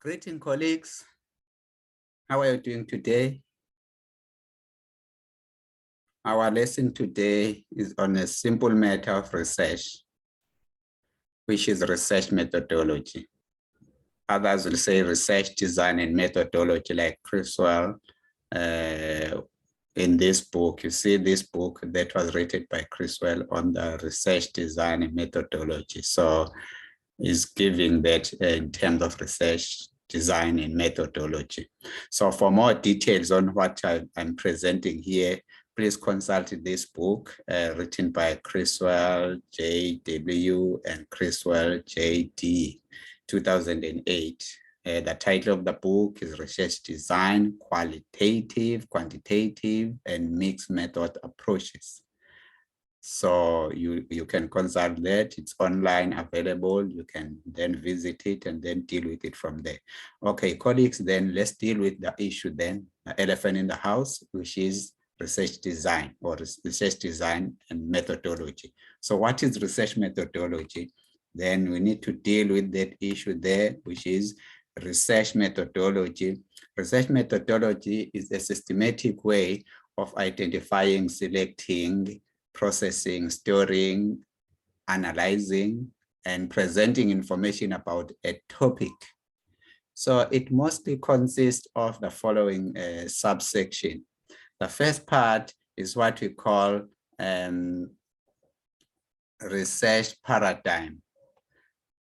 Greeting colleagues, how are you doing today? Our lesson today is on a simple matter of research, which is research methodology. Others will say research design and methodology, like Criswell. In this book, you see this book that was written by Criswell on the research design and methodology. So is giving that in terms of research design and methodology. So for more details on what I'm presenting here, please consult this book written by Criswell J.W. and Criswell J.D. 2008. The title of the book is Research Design, Qualitative, Quantitative, and Mixed Method Approaches. So you can consult that. It's online available. You can then visit it and then deal with it from there. Okay, colleagues, then let's deal with the issue then, the elephant in the house, which is research design or research design and methodology. So what is research methodology? Then we need to deal with that issue there, which is research methodology. Research methodology is a systematic way of identifying, selecting, processing, storing, analyzing, and presenting information about a topic. So it mostly consists of the following subsection. The first part is what we call research paradigm.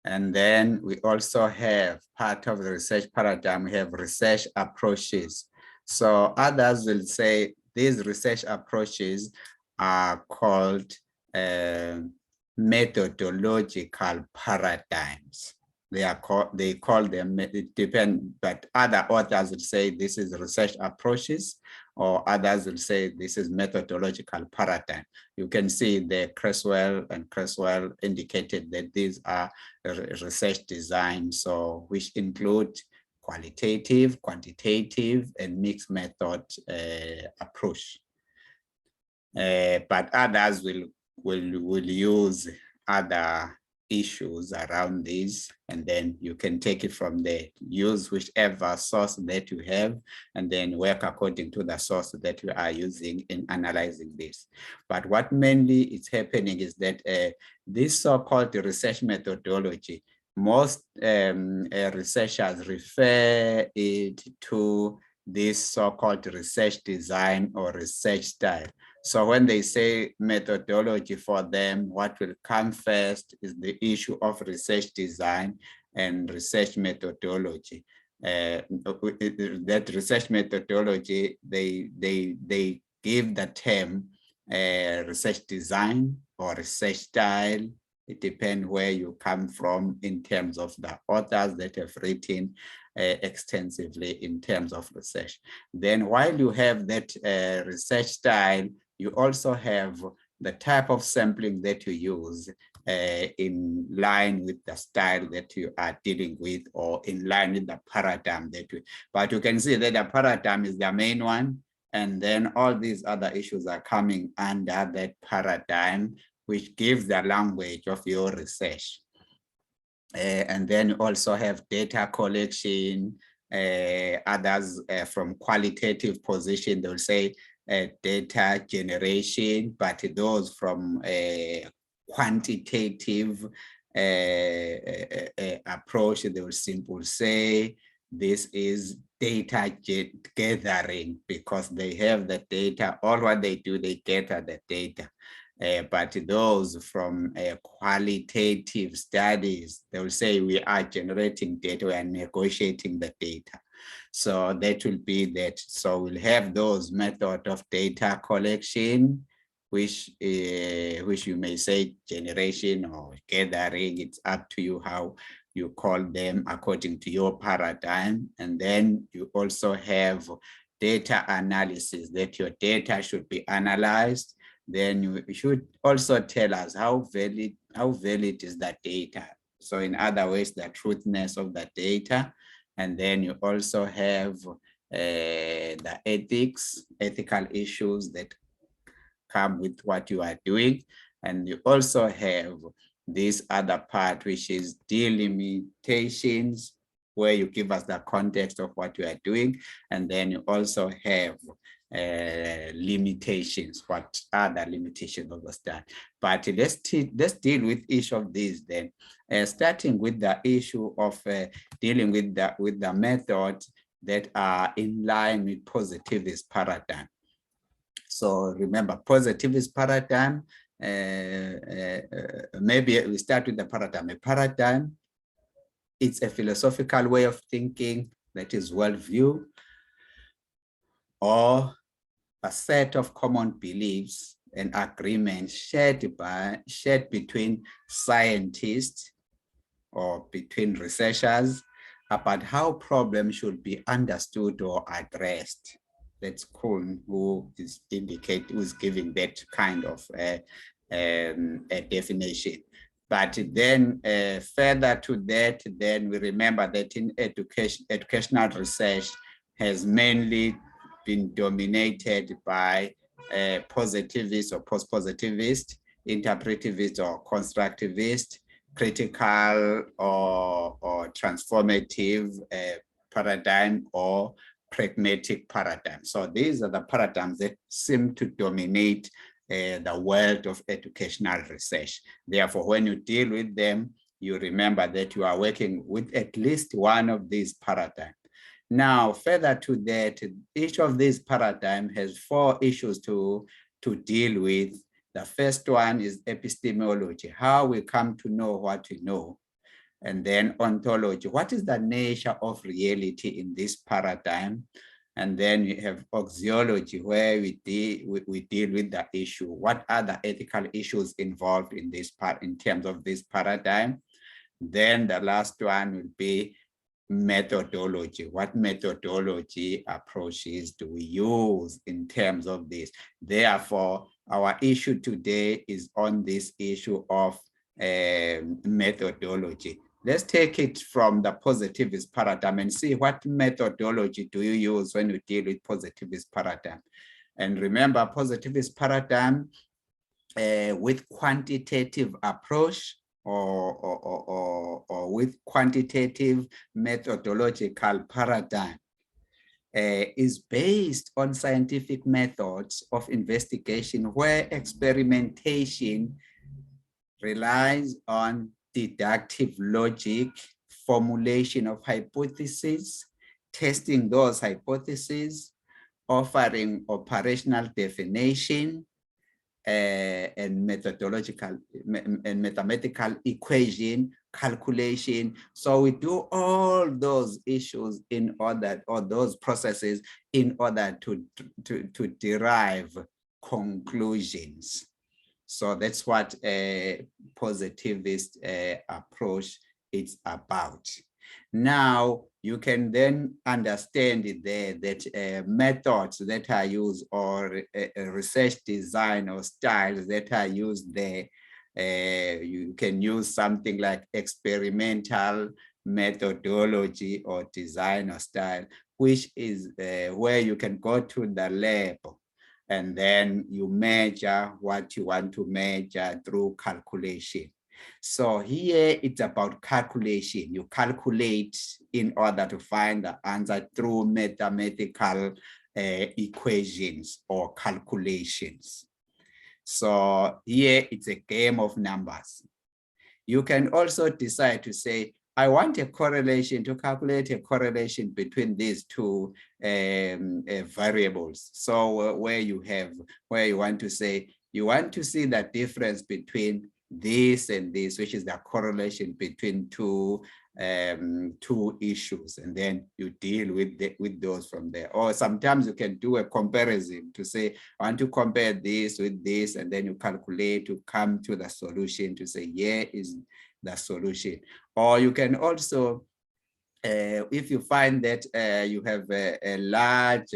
And then we also have part of the research paradigm, we have research approaches. So others will say these research approaches are called methodological paradigms. They call them, it depends, but other authors will say this is research approaches, or others will say this is methodological paradigm. You can see the Criswell indicated that these are research design, so which include qualitative, quantitative, and mixed method approach. But others will use other issues around this, and then you can take it from there. Use whichever source that you have, and then work according to the source that you are using in analyzing this. But what mainly is happening is that this so-called research methodology, most researchers refer it to this so-called research design or research style. So when they say methodology for them, what will come first is the issue of research design and research methodology. That research methodology, they give the term research design or research style. It depends where you come from in terms of the authors that have written extensively in terms of research. Then while you have that research style, you also have the type of sampling that you use in line with the style that you are dealing with, or in line with the paradigm that you, but you can see that the paradigm is the main one, and then all these other issues are coming under that paradigm, which gives the language of your research. And then you also have data collection, others from qualitative position, they'll say data generation, but those from a quantitative approach, they will simply say this is data gathering, because they have the data. All what they do, they gather the data. But those from qualitative studies, they will say we are generating data, we are negotiating the data. So that will be that. So we'll have those method of data collection, which you may say generation or gathering. It's up to you how you call them according to your paradigm. And then you also have data analysis, that your data should be analyzed. Then you should also tell us how valid is that data. So in other words, the truthiness of the data. And then you also have the ethical issues that come with what you are doing. And you also have this other part, which is delimitations, where you give us the context of what you are doing. And then you also have limitations. What are the limitations of the style? But let's deal with each of these then. Starting with the issue of dealing with the methods that are in line with positivist paradigm. So remember, positivist paradigm, maybe we start with the paradigm. A paradigm, it's a philosophical way of thinking that is worldview, or a set of common beliefs and agreements shared between scientists or between researchers about how problems should be understood or addressed. That's Kuhn, who is giving that kind of a definition. But then further to that, then we remember that in educational research has mainly been dominated by positivist or post-positivist, interpretivist or constructivist, critical or transformative paradigm, or pragmatic paradigm. So these are the paradigms that seem to dominate the world of educational research. Therefore, when you deal with them, you remember that you are working with at least one of these paradigms. Now, further to that, each of these paradigms has 4 issues to deal with. The first one is epistemology, how we come to know what we know. And then ontology, what is the nature of reality in this paradigm? And then we have axiology, where we deal with the issue. What are the ethical issues involved in this part in terms of this paradigm? Then the last one will be methodology. What methodology approaches do we use in terms of this? Therefore, our issue today is on this issue of methodology. Let's take it from the positivist paradigm and see what methodology do you use when you deal with positivist paradigm. And remember, positivist paradigm with quantitative approach or with quantitative methodological paradigm is based on scientific methods of investigation, where experimentation relies on deductive logic, formulation of hypotheses, testing those hypotheses, offering operational definition, and methodological and mathematical equation, calculation. So we do all those issues in order, or those processes in order to derive conclusions. So that's what a positivist approach is about. Now, you can then understand it there that methods that are used, or research design or styles that are used there, you can use something like experimental methodology or design or style, which is where you can go to the lab and then you measure what you want to measure through calculation. So here it's about calculation. You calculate in order to find the answer through mathematical equations or calculations. So here it's a game of numbers. You can also decide to say, I want a correlation, to calculate a correlation between these two variables. So where you want to say, you want to see the difference between this and this, which is the correlation between two issues, and then you deal with those from there. Or sometimes you can do a comparison to say, I want to compare this with this, and then you calculate to come to the solution to say, here is the solution. Or you can also, if you find that you have a large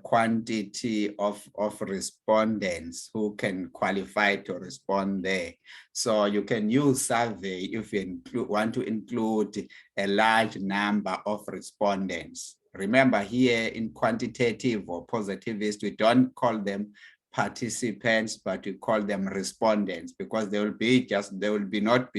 quantity of respondents who can qualify to respond there. So you can use survey if you want to include a large number of respondents. Remember, here in quantitative or positivist, we don't call them participants, but we call them respondents, because they will not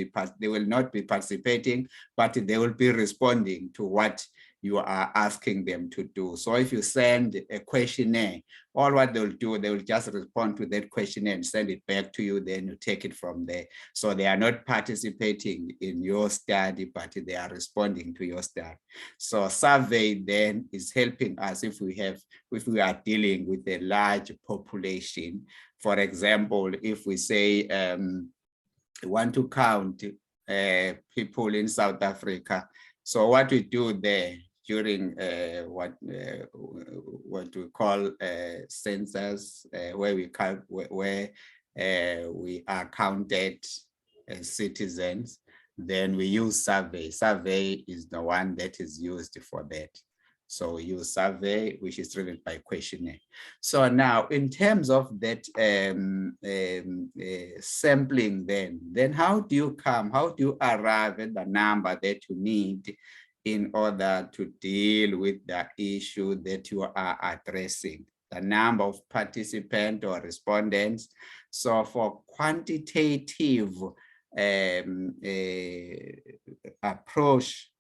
be participating, but they will be responding to what you are asking them to do. So if you send a questionnaire, all what they'll do, they will just respond to that questionnaire and send it back to you, then you take it from there. So they are not participating in your study, but they are responding to your study. So survey then is helping us if we are dealing with a large population. For example, if we say we want to count people in South Africa, so what we do there during what we call census, where we are counted as citizens, then we use survey. Survey is the one that is used for that. So we use survey, which is driven by questionnaire. So now, in terms of that sampling, then how do you arrive at the number that you need in order to deal with the issue that you are addressing, the number of participants or respondents? So for quantitative approach,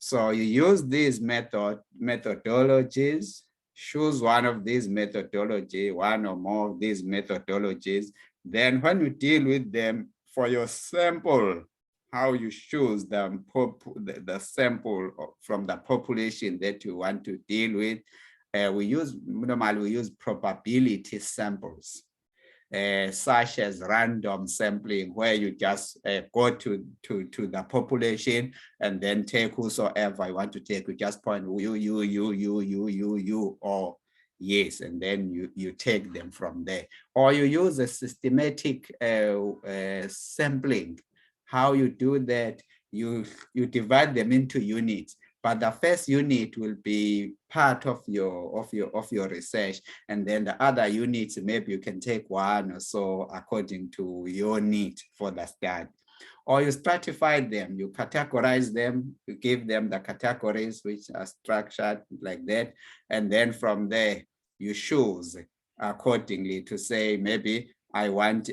so you use these methodologies, choose one of these methodologies, one or more of these methodologies. Then when you deal with them for your sample, how you choose the sample from the population that you want to deal with, normally we use probability samples. Such as random sampling, where you just go to the population and then take whosoever you want to take. You just point you, or yes, and then you take them from there. Or you use a systematic sampling. How you do that, you divide them into units. But the first unit will be part of your research, and then the other units, maybe you can take one or so according to your need for the study. Or you stratify them, you categorize them, you give them the categories which are structured like that, and then from there you choose accordingly to say, maybe I want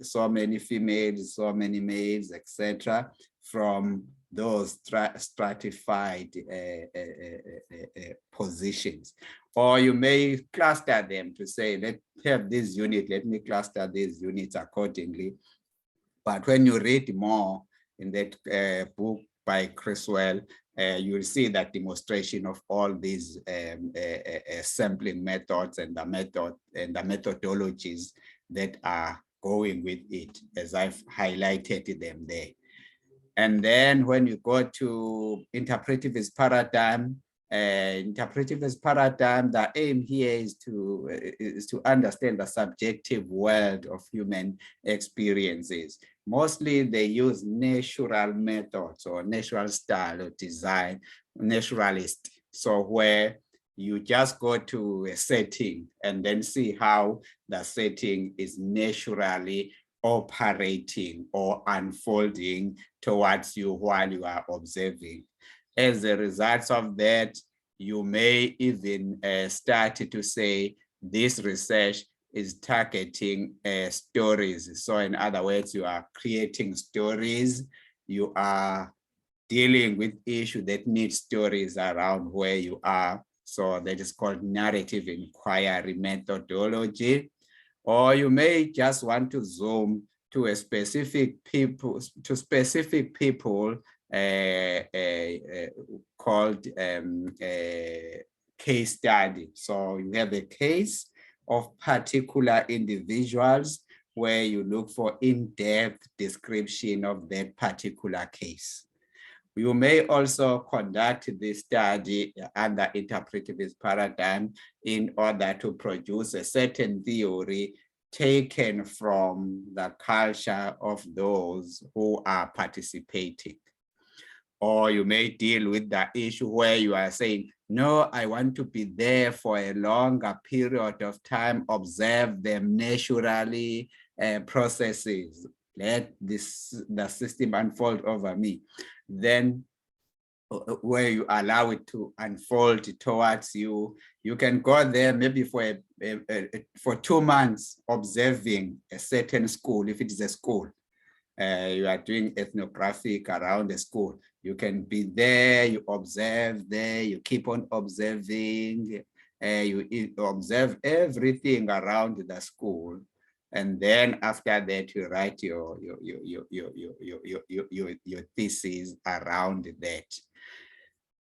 so many females, so many males, etc., from those stratified positions. Or you may cluster them to say, let's have this unit, let me cluster these units accordingly. But when you read more in that book by Criswell, you'll see that demonstration of all these sampling methods and the methodologies that are going with it, as I've highlighted them there. And then when you go to interpretivist paradigm, the aim here is to understand the subjective world of human experiences. Mostly they use natural methods or natural style of design, naturalist. So where you just go to a setting and then see how the setting is naturally operating or unfolding towards you while you are observing. As a result of that, you may even start to say this research is targeting stories. So in other words, you are creating stories, you are dealing with issues that need stories around where you are. So that is called narrative inquiry methodology. Or you may just want to zoom to a specific people, called case study. So you have a case of particular individuals where you look for in-depth description of that particular case. You may also conduct this study under interpretivist paradigm in order to produce a certain theory taken from the culture of those who are participating. Or you may deal with the issue where you are saying, no, I want to be there for a longer period of time, observe them naturally, processes, let the system unfold over me. Then where you allow it to unfold towards you. You can go there maybe for 2 months observing a certain school. If it is a school, you are doing ethnographic around the school. You can be there, you observe there, you keep on observing, you observe everything around the school. And then after that, you write your thesis around that.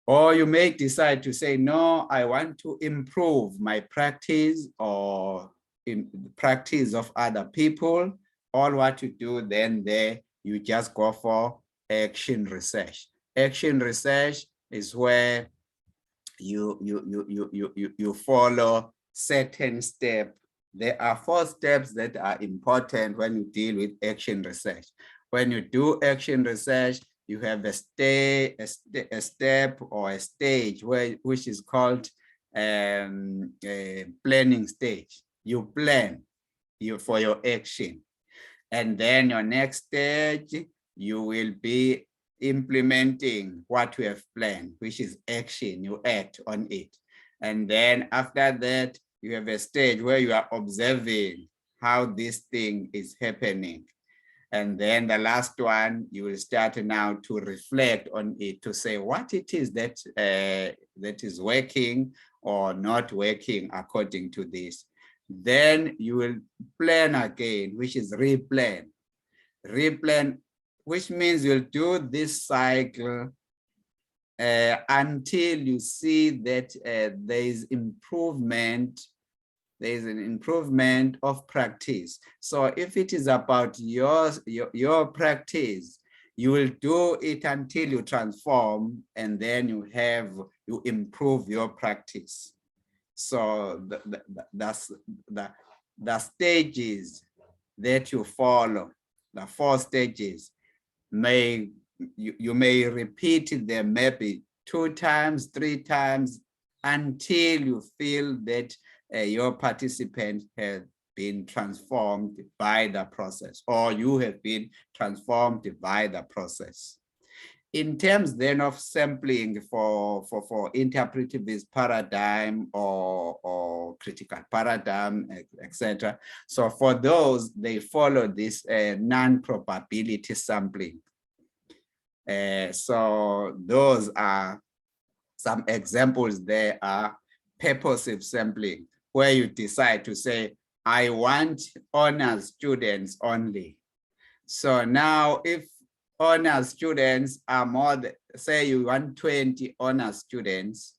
Or you may decide to say, no, I want to improve my practice or in the practice of other people. All what you do then there, you just go for action research. Action research is where you follow certain steps. There are 4 steps that are important when you deal with action research. When you do action research, you have a step or a stage which is called a planning stage. You plan for your action. And then your next stage, you will be implementing what you have planned, which is action. You act on it. And then after that, you have a stage where you are observing how this thing is happening. And then the last one, you will start now to reflect on it, to say what it is that that is working or not working according to this. Then you will plan again, which is replan. Replan, which means you'll do this cycle until you see that there is improvement. There is an improvement of practice. So if it is about your practice, you will do it until you transform, and then you improve your practice. So the stages that you follow, the 4 stages, you may repeat them maybe 2 times, 3 times, until you feel that your participant has been transformed by the process, or you have been transformed by the process. In terms then of sampling for interpretivist paradigm or critical paradigm, etc. So for those, they follow this non-probability sampling. So those are some examples. There are purposive sampling, where you decide to say, I want honors students only. So now if honors students are more than, say you want 20 honors students,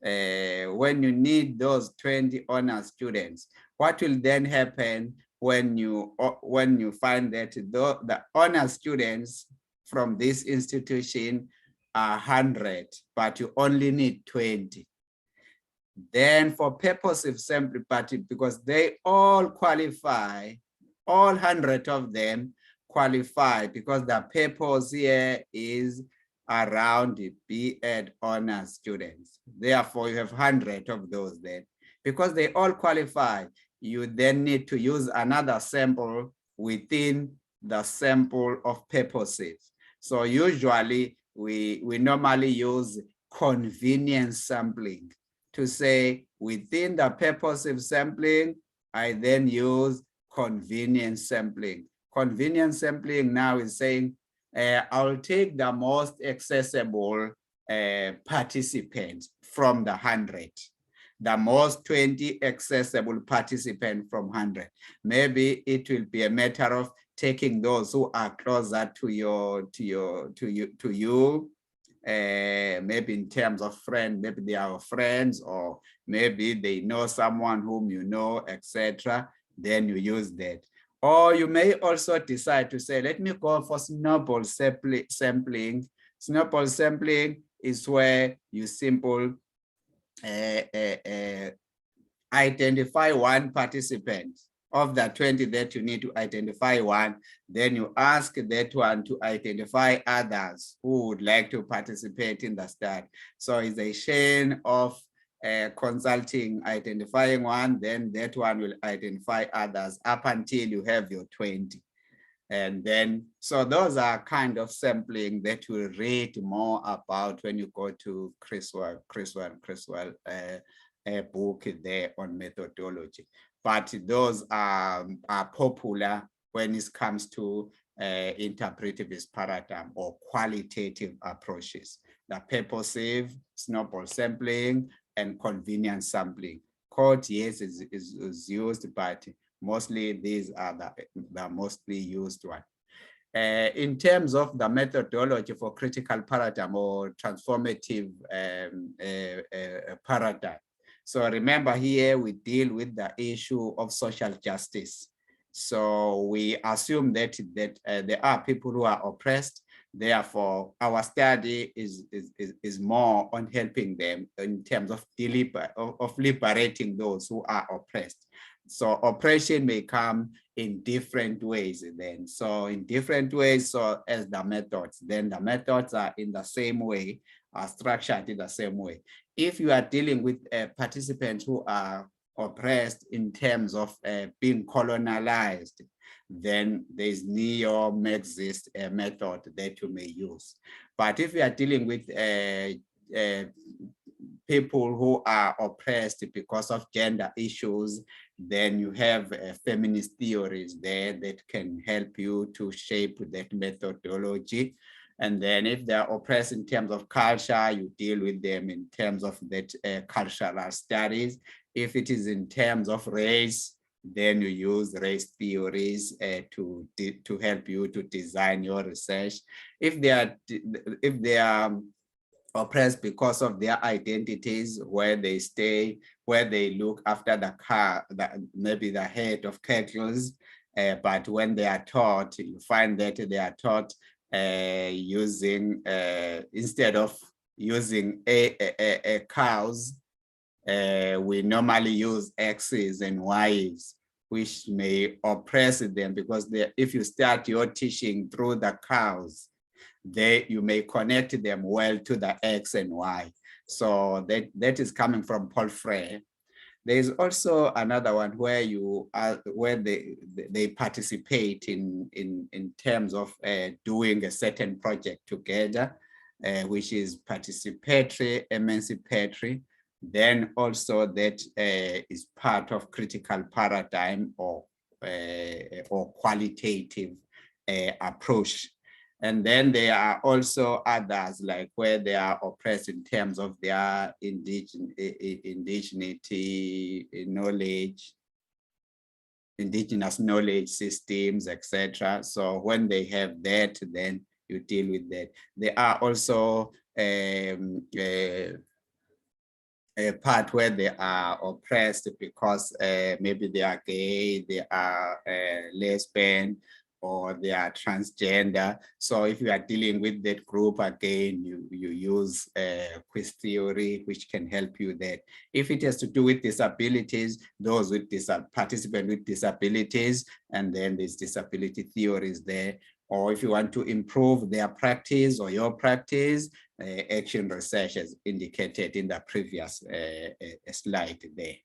when you need those 20 honors students, what will then happen when you find that the honors students from this institution are 100, but you only need 20? Then for purposive sampling, because they all qualify, all 100 of them qualify, because the purpose here is around the B.Ed honors students. Therefore, you have 100 of those then. Because they all qualify, you then need to use another sample within the sample of purposive. So usually, we normally use convenience sampling to say, within the purposive sampling, I then use convenience sampling. Convenience sampling now is saying, I'll take the most accessible participants from the 100, the most 20 accessible participants from 100. Maybe it will be a matter of taking those who are closer to you, maybe in terms of friends, maybe they are friends, or maybe they know someone whom you know, etc. Then you use that. Or you may also decide to say, let me go for snowball sampling. Snowball sampling is where you simply identify one participant. Of the 20 that you need to identify one, then you ask that one to identify others who would like to participate in the study. So it's a chain of consulting, identifying one, then that one will identify others up until you have your 20. And then, so those are kind of sampling that you read more about when you go to Criswell a book there on methodology. But those are popular when it comes to interpretivist paradigm or qualitative approaches. The purposive, snowball sampling, and convenience sampling. Code, yes, is used, but mostly these are the mostly used one. In terms of the methodology for critical paradigm or transformative paradigm. So remember here, we deal with the issue of social justice. So we assume that there are people who are oppressed. Therefore, our study is more on helping them in terms of liberating those who are oppressed. So oppression may come in different ways then. So in different ways, so as the methods, then the methods are in the same way, are structured in the same way. If you are dealing with participants who are oppressed in terms of being colonized, then there's neo-Marxist method that you may use. But if you are dealing with people who are oppressed because of gender issues, then you have feminist theories there that can help you to shape that methodology. And then if they're oppressed in terms of culture, you deal with them in terms of that cultural studies. If it is in terms of race, then you use race theories to help you to design your research. If they are oppressed because of their identities, where they stay, where they look after the car, maybe the head of cattle, but when they are taught, you find that they are taught using, instead of using cows, we normally use X's and Y's, which may oppress them because if you start your teaching through the cows, you may connect them well to the X and Y. So that is coming from Paul Frey. There is also another one where they participate in terms of doing a certain project together, which is participatory, emancipatory. Then also that is part of critical paradigm or qualitative approach. And then there are also others, like where they are oppressed in terms of their indigeneity knowledge, indigenous knowledge systems, etc. So when they have that, then you deal with that. There are also a part where they are oppressed because maybe they are gay, they are lesbian, or they are transgender. So if you are dealing with that group, again, you use quiz theory, which can help you there. If it has to do with disabilities, those with participants with disabilities, and then there's disability theories there. Or if you want to improve their practice or your practice, action research as indicated in the previous slide there.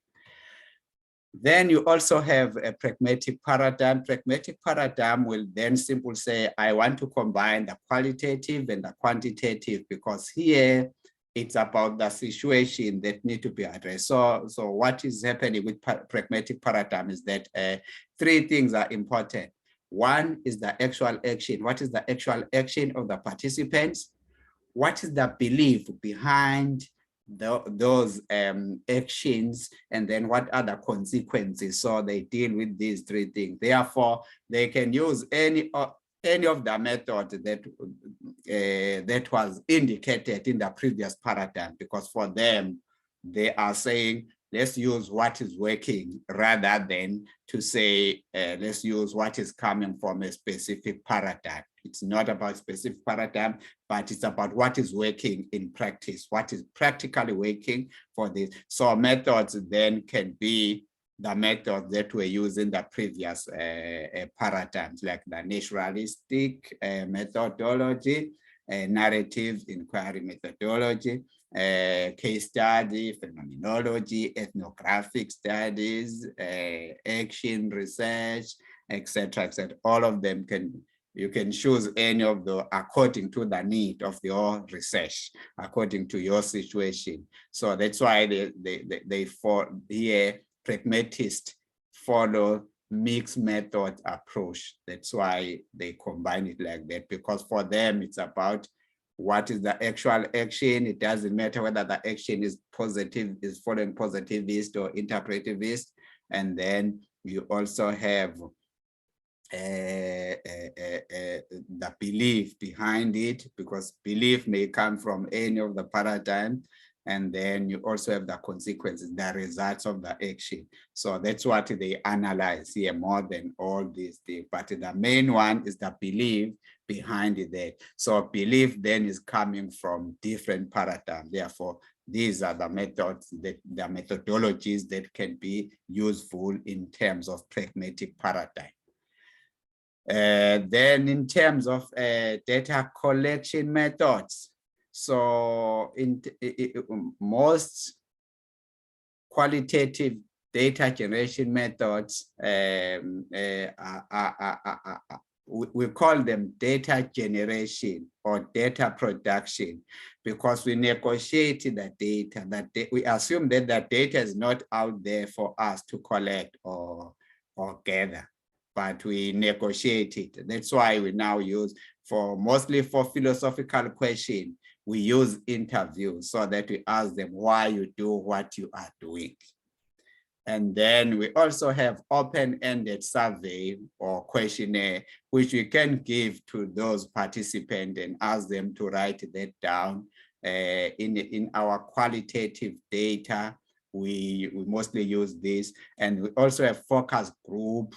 Then you also have a pragmatic paradigm. Pragmatic paradigm will then simply say, I want to combine the qualitative and the quantitative, because here it's about the situation that need to be addressed. So what is happening with pragmatic paradigm is that three things are important. One is the actual action. What is the actual action of the participants? What is the belief behind those actions, and then what are the consequences? So they deal with these three things. Therefore, they can use any of the method that was indicated in the previous paradigm, because for them, they are saying, let's use what is working rather than to say, let's use what is coming from a specific paradigm. It's not about specific paradigm, but it's about what is working in practice, what is practically working for this. So methods then can be the methods that were used in the previous paradigms, like the naturalistic methodology, narrative inquiry methodology, case study, phenomenology, ethnographic studies, action research, etc., etc. All of them you can choose any of the according to the need of your research, according to your situation. So that's why they for here pragmatists follow mixed method approach. That's why they combine it like that, because for them it's about what is the actual action. It doesn't matter whether the action is positive, is following positivist or interpretivist. And then you also have the belief behind it, because belief may come from any of the paradigm. And then you also have the consequences, the results of the action. So that's what they analyze here more than all these things. But the main one is the belief behind it there. So belief then is coming from different paradigms. Therefore, these are the methods, the methodologies that can be useful in terms of pragmatic paradigm. Then in terms of data collection methods, so in most qualitative data generation methods, we call them data generation or data production, because we negotiate the data, we assume that the data is not out there for us to collect or gather, but we negotiate it. That's why we now use, mostly for philosophical questions, we use interviews so that we ask them why you do what you are doing. And then we also have open-ended survey or questionnaire, which we can give to those participants and ask them to write that down. In our qualitative data, we mostly use this. And we also have focus group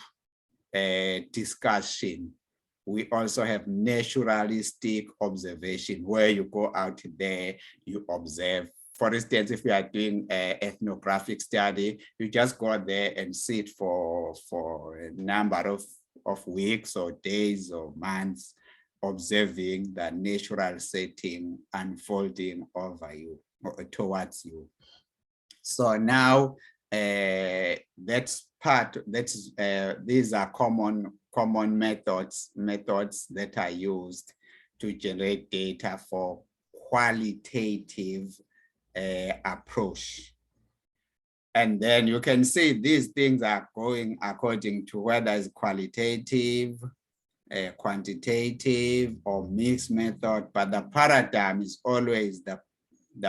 discussion. We also have naturalistic observation, where you go out there, you observe. For instance, if you are doing an ethnographic study, you just go there and sit for a number of weeks or days or months, observing the natural setting unfolding over you or towards you. So now these are common methods that are used to generate data for qualitative approach. And then you can see these things are going according to whether it's qualitative, quantitative, or mixed method, but the paradigm is always the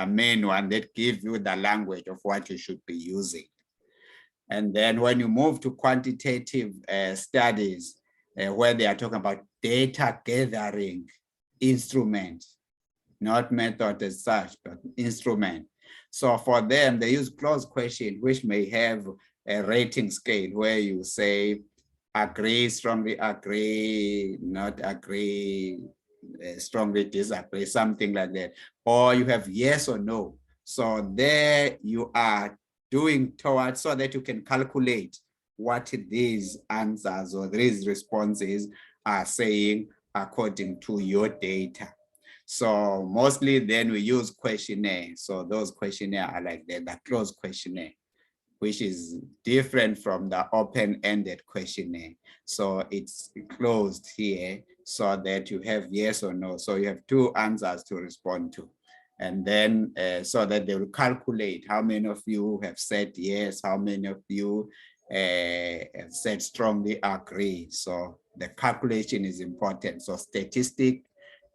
main one that gives you the language of what you should be using. And then when you move to quantitative studies, where they are talking about data gathering instrument, not method as such, but instrument. So for them, they use closed question, which may have a rating scale where you say, agree, strongly agree, not agree, strongly disagree, something like that. Or you have yes or no. So there you are doing towards, so that you can calculate what these answers or these responses are saying according to your data. So mostly then we use questionnaire. So those questionnaire are like the closed questionnaire, which is different from the open-ended questionnaire. So it's closed here so that you have yes or no. So you have two answers to respond to. And then so that they will calculate how many of you have said yes, how many of you have said strongly agree. So the calculation is important. So statistic,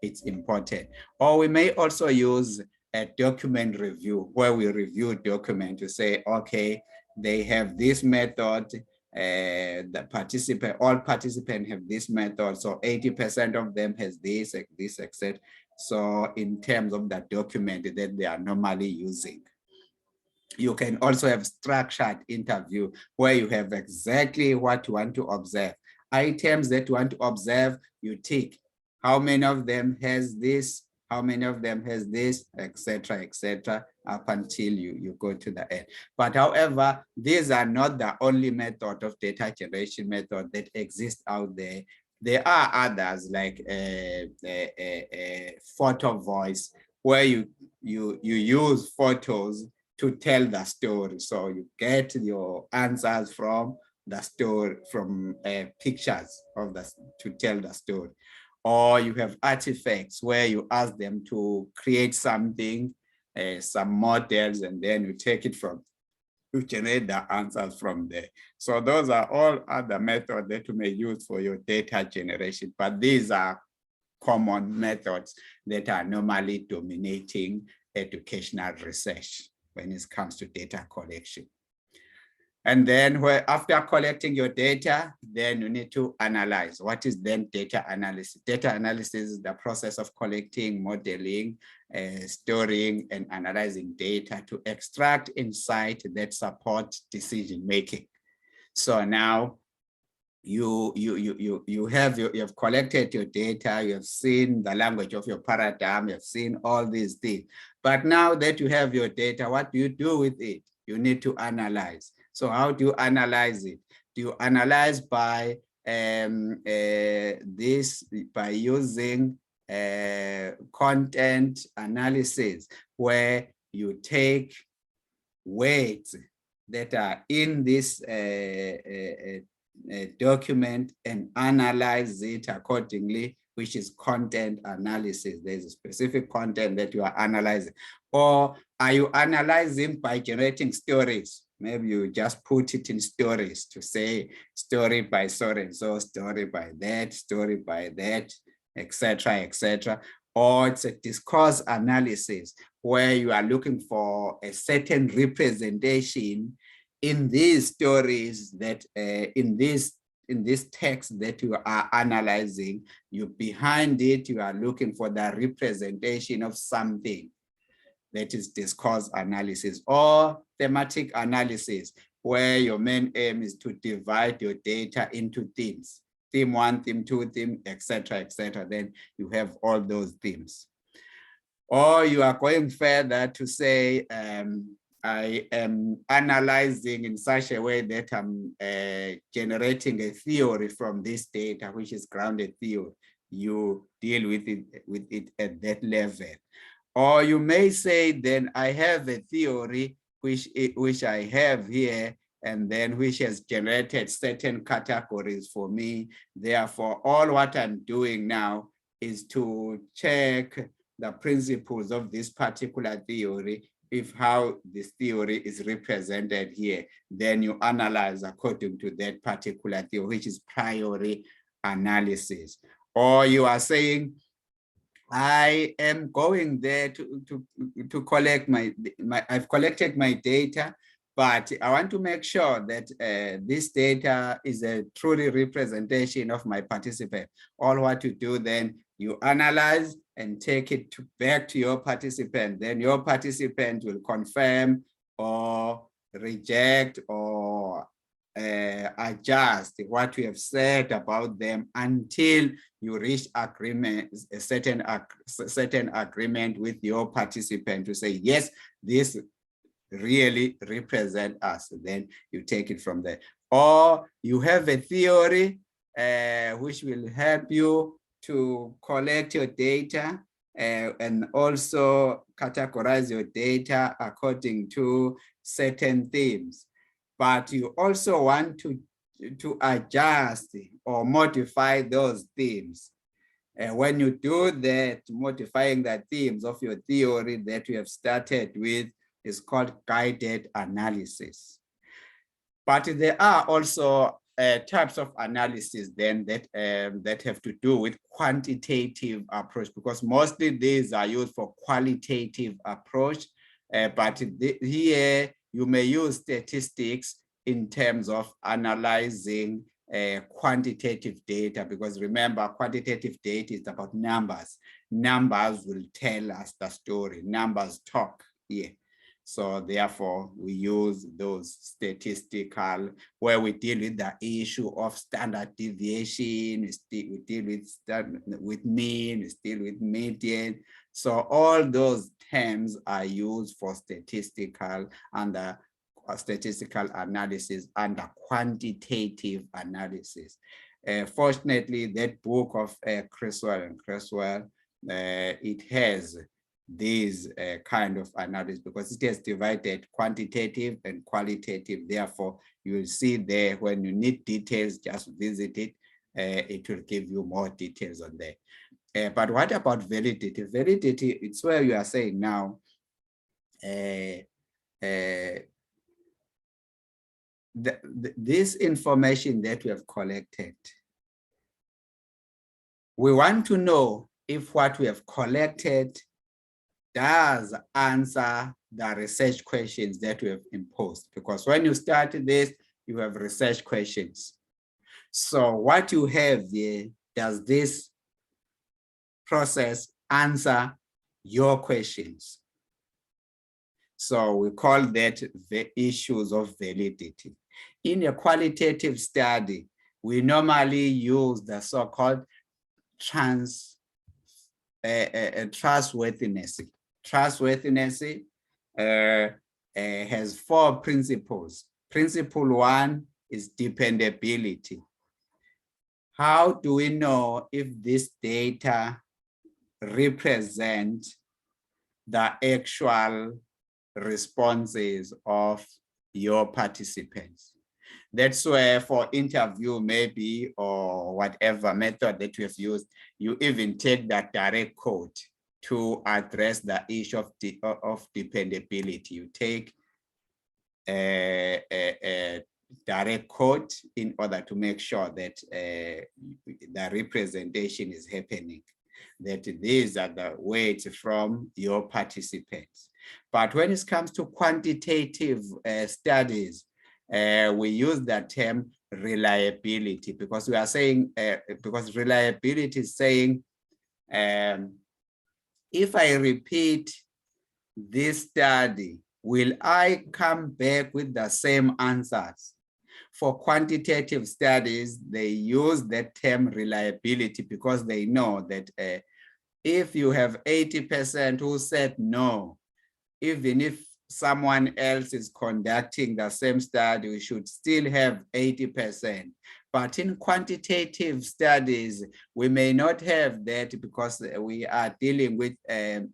it's important. Or we may also use a document review, where we review document to say, okay, they have this method, all participants have this method, so 80% of them has this, etc. So in terms of the document that they are normally using. You can also have structured interview, where you have exactly what you want to observe. Items that you want to observe, you tick. How many of them has this? How many of them has this, etc., up until you go to the end. But however, these are not the only method of data generation method that exists out there. There are others like photo voice, where you use photos to tell the story. So you get your answers from the story, from pictures of to tell the story. Or you have artifacts where you ask them to create something, some models, and then you take it from, you generate the answers from there. So those are all other methods that you may use for your data generation, but these are common methods that are normally dominating educational research when it comes to data collection. And then after collecting your data, then you need to analyze. What is then data analysis? Data analysis is the process of collecting, modeling, storing, and analyzing data to extract insight that support decision making. So now you have collected your data, you have seen the language of your paradigm, you have seen all these things. But now that you have your data, what do you do with it? You need to analyze. So how do you analyze it? Do you analyze by by using content analysis, where you take words that are in this document and analyze it accordingly, which is content analysis. There's a specific content that you are analyzing. Or are you analyzing by generating stories? Maybe you just put it in stories to say story by so and so, story by that, etc., etc. Or it's a discourse analysis where you are looking for a certain representation in these stories that in this text that you are analyzing. You behind it, you are looking for the representation of something. That is discourse analysis. Or thematic analysis, where your main aim is to divide your data into themes. Theme 1, theme 2, theme, etc., etc. Then you have all those themes. Or you are going further to say, I am analyzing in such a way that I'm generating a theory from this data, which is grounded theory. You deal with it at that level. Or you may say, then I have a theory which I have here, and then which has generated certain categories for me. Therefore, all what I'm doing now is to check the principles of this particular theory. If how this theory is represented here, then you analyze according to that particular theory, which is priori analysis. Or you are saying, I am going there to collect I've collected my data, but I want to make sure that this data is a truly representation of my participant. All what you do then, you analyze and take it back to your participant. Then your participant will confirm or reject or adjust what we have said about them until you reach agreement, a certain agreement with your participant to say, yes, this really represent us. Then you take it from there. Or you have a theory which will help you to collect your data and also categorize your data according to certain themes. But you also want to adjust or modify those themes. And when you do that, modifying the themes of your theory that you have started with is called guided analysis. But there are also types of analysis then that have to do with quantitative approach, because mostly these are used for qualitative approach. But here you may use statistics in terms of analyzing quantitative data, because remember, quantitative data is about numbers. Numbers will tell us the story. Numbers talk here. So therefore, we use those statistical, where we deal with the issue of standard deviation, we deal with mean, we deal with median. So all those terms are used for statistical analysis and the quantitative analysis. Fortunately, that book of Criswell and Criswell, it has these kind of analysis, because it has divided quantitative and qualitative. Therefore, you will see there when you need details, just visit it. It will give you more details on there. But what about validity? Validity, it's where you are saying now, this information that we have collected, we want to know if what we have collected does answer the research questions that we have imposed. Because when you start this, you have research questions. So what you have there, does this process answer your questions? So we call that the issues of validity. In a qualitative study, we normally use the so-called trustworthiness. Trustworthiness has 4 principles. Principle 1 is dependability. How do we know if this data represent the actual responses of your participants? That's where for interview maybe, or whatever method that you have used, you even take that direct quote to address the issue of dependability. You take a direct quote in order to make sure that the representation is happening, that these are the weights from your participants. But when it comes to quantitative studies, we use the term reliability, because we are saying, because reliability is saying, if I repeat this study, will I come back with the same answers? For quantitative studies, they use that term reliability because they know that if you have 80% who said no, even if someone else is conducting the same study, we should still have 80%. But in quantitative studies, we may not have that because we are dealing with a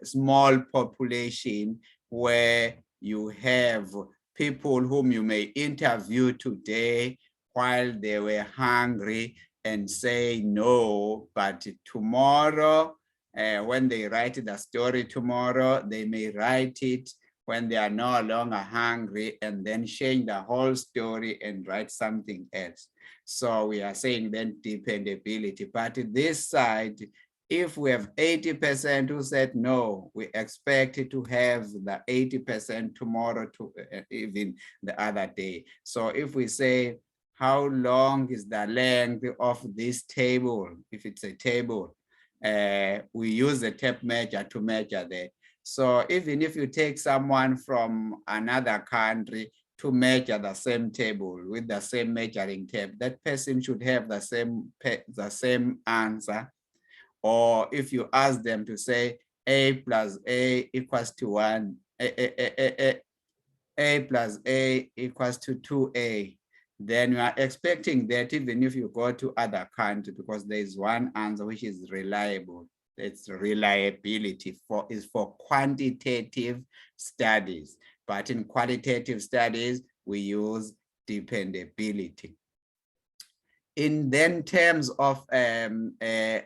small population where you have people whom you may interview today while they were hungry and say no, but tomorrow, when they write the story tomorrow, they may write it when they are no longer hungry and then change the whole story and write something else. So we are saying then dependability. But this side, if we have 80% who said no, we expect to have the 80% tomorrow to even the other day. So if we say, how long is the length of this table? If it's a table, we use a tape measure to measure that. So even if you take someone from another country to measure the same table with the same measuring tape, that person should have the same answer. Or if you ask them to say A plus A equals to 1, A plus A equals to 2A, then you are expecting that even if you go to other countries, because there is one answer which is reliable. It's reliability is for quantitative studies, but in qualitative studies, we use dependability. In then terms of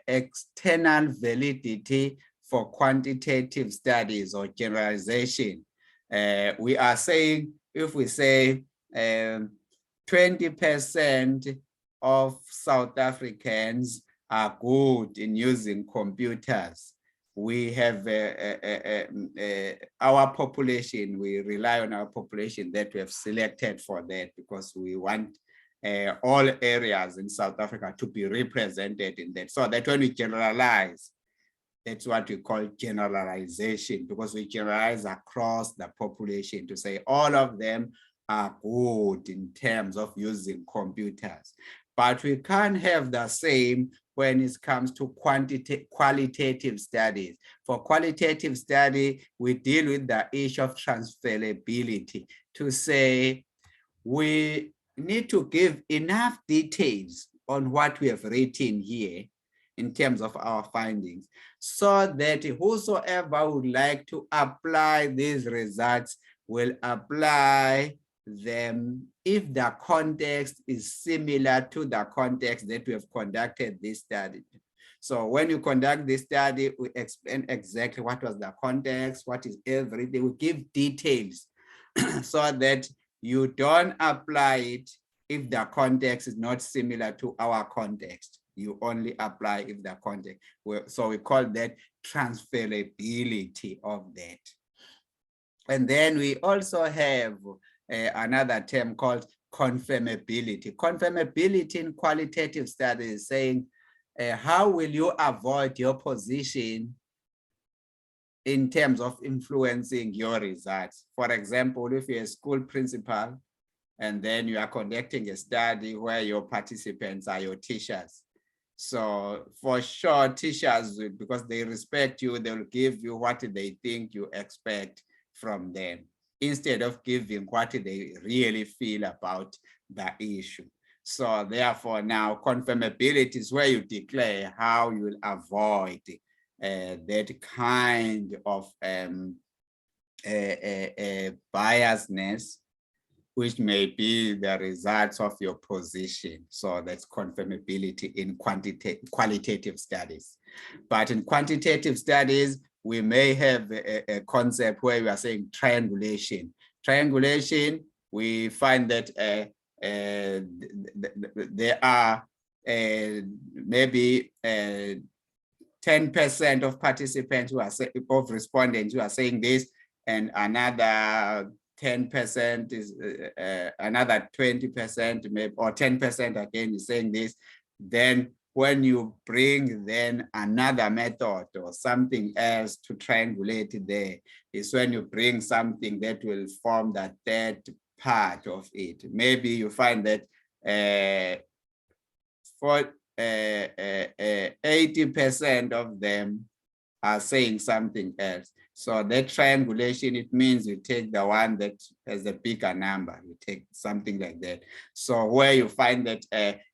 external validity for quantitative studies or generalization, we are saying, if we say 20% of South Africans are good in using computers, we have our population, we rely on our population that we have selected for that, because we want all areas in South Africa to be represented in that. So that when we generalize, that's what we call generalization, because we generalize across the population to say all of them are good in terms of using computers. But we can't have the same when it comes to qualitative studies. For qualitative study, we deal with the issue of transferability to say we need to give enough details on what we have written here in terms of our findings, so that whosoever would like to apply these results will apply them if the context is similar to the context that we have conducted this study. So when you conduct this study, we explain exactly what was the context, what is everything, we give details so that you don't apply it if the context is not similar to our context. You only apply if the context. So we call that transferability of that. And then we also have another term called confirmability. Confirmability in qualitative studies is saying, how will you avoid your position in terms of influencing your results? For example, if you're a school principal and then you are conducting a study where your participants are your teachers. So for sure, teachers, because they respect you, they'll give you what they think you expect from them, instead of giving what they really feel about the issue. So therefore now confirmability is where you declare how you will avoid that kind of biasness, which may be the results of your position. So that's confirmability in qualitative studies. But in quantitative studies, we may have a concept where we are saying triangulation. Triangulation, we find that there are maybe 10% of participants who are of respondents who are saying this, and another 10% is another 20%, maybe, or 10% again is saying this. Then when you bring then another method or something else to triangulate there, is when you bring something that will form the third part of it. Maybe you find that for 80% of them are saying something else. So that triangulation, it means you take the one that has a bigger number, you take something like that. So where you find that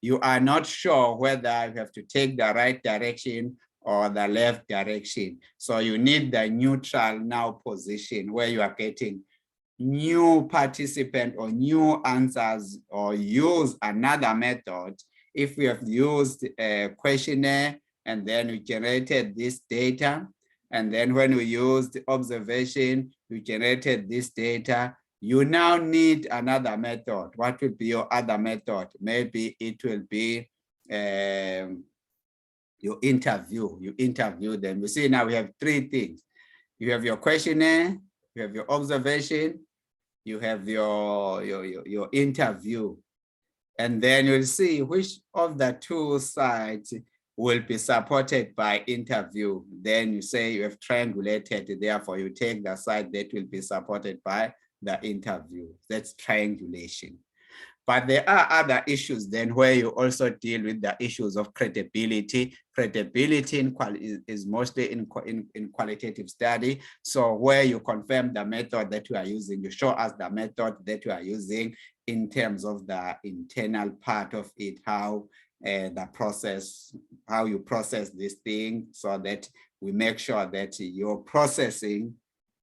you are not sure whether you have to take the right direction or the left direction. So you need the neutral now position where you are getting new participant or new answers, or use another method. If we have used a questionnaire and then we generated this data, and then when we used observation, we generated this data, you now need another method. What will be your other method? Maybe it will be your interview. You interview them. You see, now we have three things. You have your questionnaire, you have your observation, you have your interview. And then you'll see which of the two sides will be supported by interview. Then you say you have triangulated, therefore you take the side that will be supported by the interview. That's triangulation. But there are other issues then where you also deal with the issues of credibility. Credibility is mostly in qualitative study. So where you confirm the method that you are using, you show us the method that you are using in terms of the internal part of it, how the process, how you process this thing, so that we make sure that your processing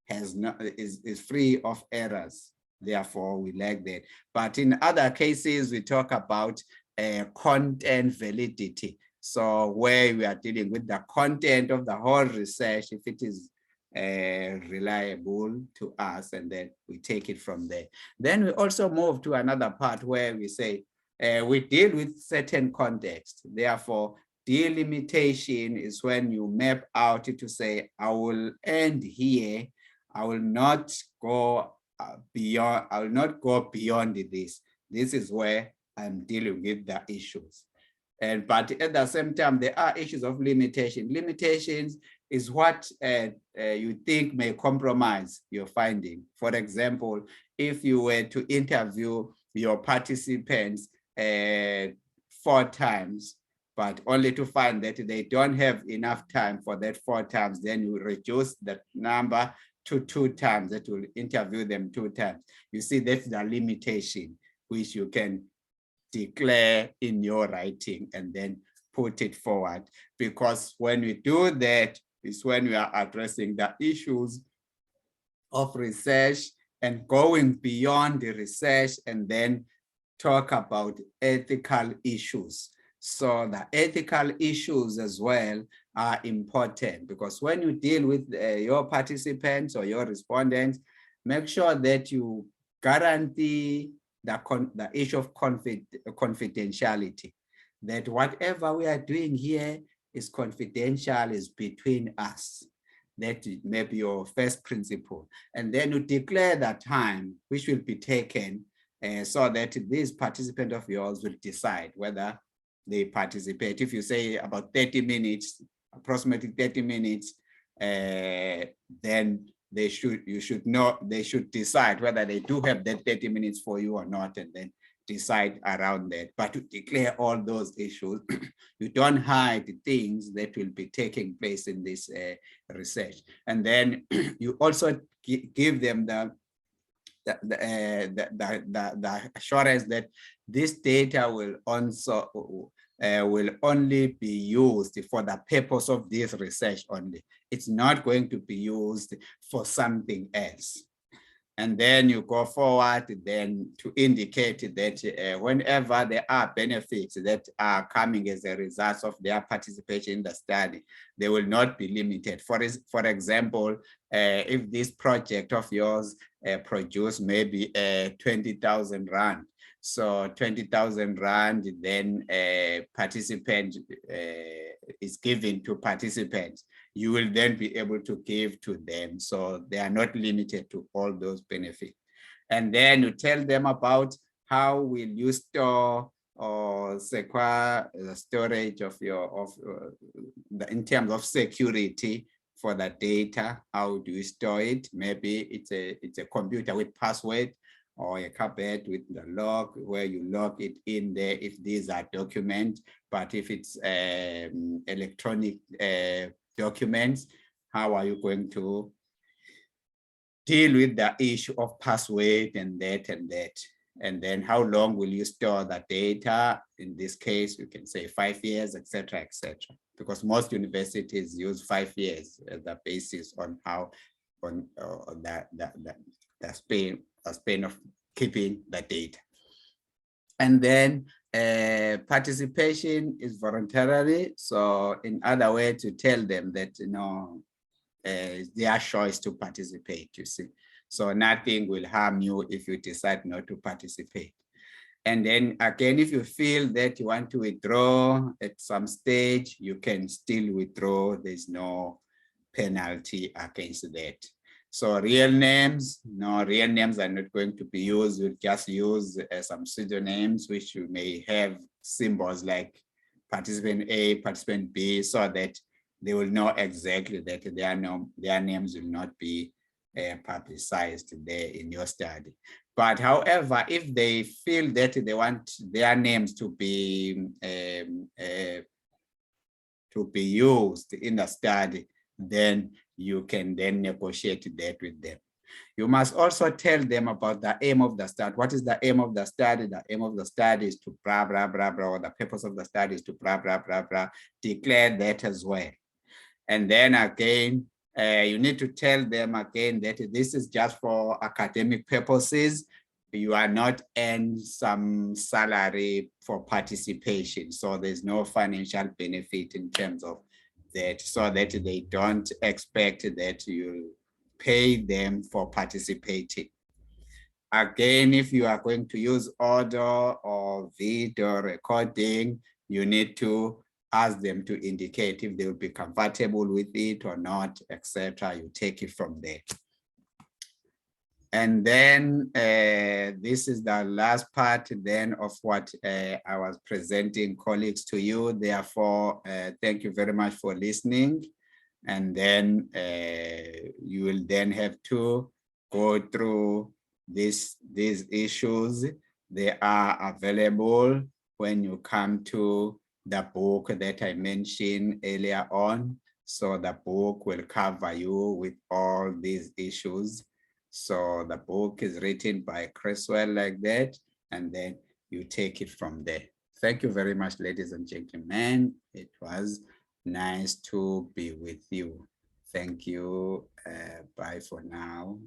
is free of errors. Therefore, we like that. But in other cases, we talk about content validity. So where we are dealing with the content of the whole research, if it is reliable to us, and then we take it from there. Then we also move to another part where we say, we deal with certain context. Therefore, delimitation is when you map out to say, I will end here. I will not go beyond. I will not go beyond this. This is where I'm dealing with the issues. But at the same time, there are issues of limitation. Limitations is what you think may compromise your finding. For example, if you were to interview your participants 4 times, but only to find that they don't have enough time for that 4 times, then you reduce the number to 2 times, that will interview them 2 times. You see, that's the limitation which you can declare in your writing and then put it forward, because when we do that, is when we are addressing the issues of research and going beyond the research, and then talk about ethical issues. So the ethical issues as well are important, because when you deal with your participants or your respondents, make sure that you guarantee the issue of confidentiality, that whatever we are doing here is confidential, is between us. That may be your first principle. And then you declare the time which will be taken so that this participant of yours will decide whether they participate. If you say about 30 minutes, approximately 30 minutes, then they should decide whether they do have that 30 minutes for you or not, and then decide around that. But to declare all those issues, you don't hide things that will be taking place in this research. And then you also give them the assurance that this data will also will only be used for the purpose of this research only. It's not going to be used for something else. And then you go forward then to indicate that whenever there are benefits that are coming as a result of their participation in the study, they will not be limited. For example, if this project of yours produce maybe 20,000 Rand, so 20,000 Rand, then a participant is given to participants, you will then be able to give to them. So they are not limited to all those benefits. And then you tell them about how will you store or secure the storage of your, in terms of security for the data. How do you store it? Maybe it's a computer with password, or a cupboard with the log where you log it in there if these are documents. But if it's electronic documents, how are you going to deal with the issue of password and that and that? And then how long will you store the data? In this case, you can say 5 years, etc., etc. Because most universities use 5 years as the basis on how the span of keeping the data. And then participation is voluntary. So in other words, to tell them that, you know, it's their choice to participate, you see. So nothing will harm you if you decide not to participate. And then again, if you feel that you want to withdraw at some stage, you can still withdraw. There's no penalty against that. So real names, no, real names are not going to be used. We'll just use some pseudonyms, which you may have symbols like participant A, participant B, so that they will know exactly that their names will not be publicized there in your study. But however, if they feel that they want their names to be used in the study, then you can then negotiate that with them. You must also tell them about the aim of the study. What is the aim of the study? The aim of the study is to blah, blah, blah, blah, or the purpose of the study is to blah, blah, blah, blah. Declare that as well. And then again, you need to tell them again that this is just for academic purposes. You are not earning some salary for participation. So there's no financial benefit in terms of that, so that they don't expect that you pay them for participating. Again, if you are going to use audio or video recording, you need to ask them to indicate if they will be comfortable with it or not, etc. You take it from there. And then this is the last part then of what I was presenting, colleagues, to you. Therefore, thank you very much for listening. And then you will then have to go through these issues. They are available when you come to the book that I mentioned earlier on. So the book will cover you with all these issues. So the book is written by Criswell like that, and then you take it from there. thank you very much, ladies and gentlemen. It was nice to be with you. Thank you. Bye for now.